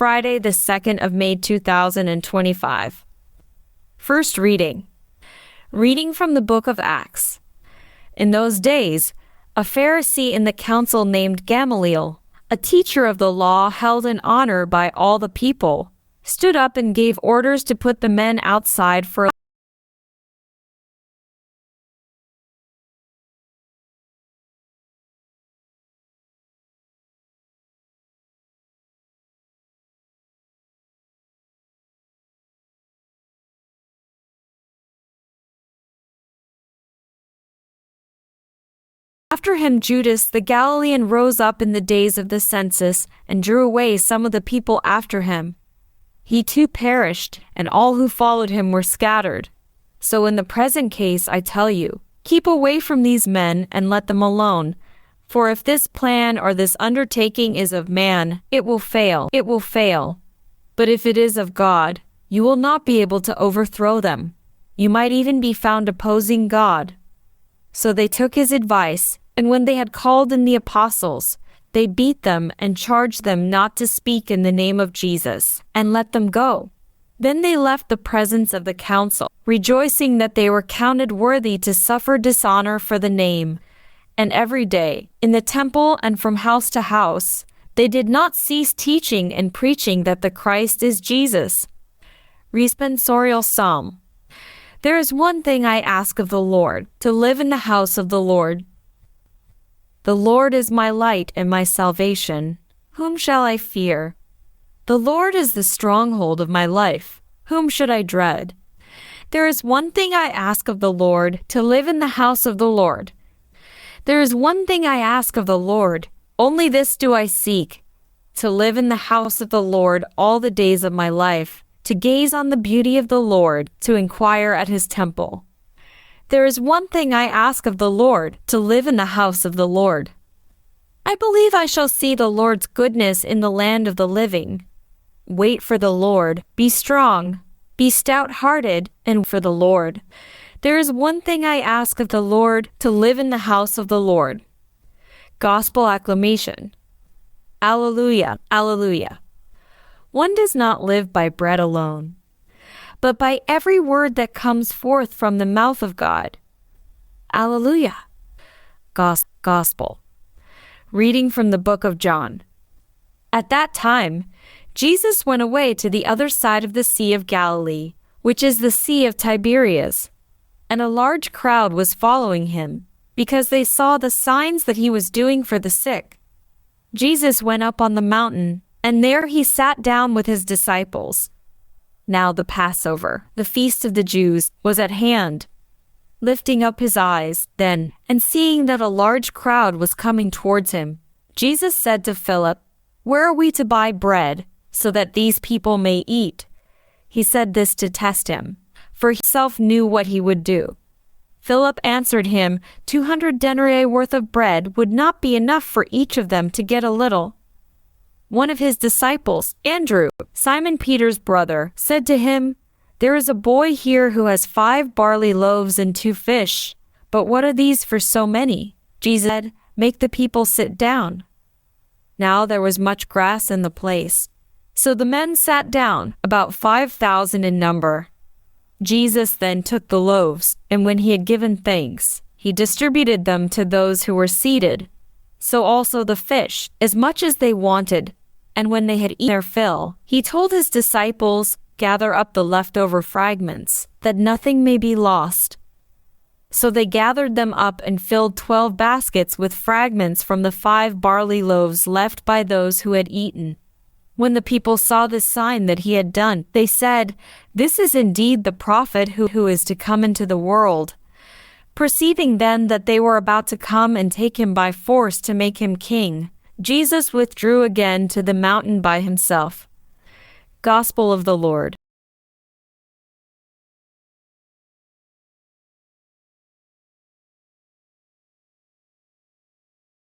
Friday, the 2nd of May 2025. First reading. Reading from the book of Acts. In those days, a Pharisee in the council named Gamaliel, a teacher of the law held in honor by all the people, stood up and gave orders to put the men outside for After him Judas the Galilean rose up in the days of the census and drew away some of the people after him. He too perished, and all who followed him were scattered. So in the present case I tell you, keep away from these men and let them alone. For if this plan or this undertaking is of man, it will fail. It will fail. But if it is of God, you will not be able to overthrow them. You might even be found opposing God. So they took his advice, and when they had called in the apostles, they beat them and charged them not to speak in the name of Jesus, and let them go. Then they left the presence of the council, rejoicing that they were counted worthy to suffer dishonour for the name. And every day, in the temple and from house to house, they did not cease teaching and preaching that the Christ is Jesus. Responsorial Psalm. There is one thing I ask of the Lord, to live in the house of the Lord. The Lord is my light and my salvation. Whom shall I fear? The Lord is the stronghold of my life. Whom should I dread? There is one thing I ask of the Lord, to live in the house of the Lord. There is one thing I ask of the Lord, only this do I seek, to live in the house of the Lord all the days of my life, to gaze on the beauty of the Lord, to inquire at his temple. There is one thing I ask of the Lord, to live in the house of the Lord. I believe I shall see the Lord's goodness in the land of the living. Wait for the Lord, be strong, be stout-hearted, and for the Lord. There is one thing I ask of the Lord, to live in the house of the Lord. Gospel acclamation. Alleluia, alleluia. One does not live by bread alone, but by every word that comes forth from the mouth of God. Alleluia. Gospel. Reading from the book of John. At that time, Jesus went away to the other side of the Sea of Galilee, which is the Sea of Tiberias, and a large crowd was following him, because they saw the signs that he was doing for the sick. Jesus went up on the mountain, and there he sat down with his disciples. Now the Passover, the feast of the Jews, was at hand. Lifting up his eyes, then, and seeing that a large crowd was coming towards him, Jesus said to Philip, "Where are we to buy bread, so that these people may eat?" He said this to test him, for he himself knew what he would do. Philip answered him, 200 denarii worth of bread would not be enough for each of them to get a little. One of his disciples, Andrew, Simon Peter's brother, said to him, "There is a boy here who has 5 barley loaves and 2 fish, but what are these for so many?" Jesus said, "Make the people sit down." Now there was much grass in the place, so the men sat down, about 5,000 in number. Jesus then took the loaves, and when he had given thanks, he distributed them to those who were seated. So also the fish, as much as they wanted. And when they had eaten their fill, he told his disciples, "Gather up the leftover fragments, that nothing may be lost." So they gathered them up and filled 12 baskets with fragments from the 5 barley loaves left by those who had eaten. When the people saw this sign that he had done, they said, "This is indeed the prophet who is to come into the world." Perceiving then that they were about to come and take him by force to make him king, Jesus withdrew again to the mountain by himself. Gospel of the Lord.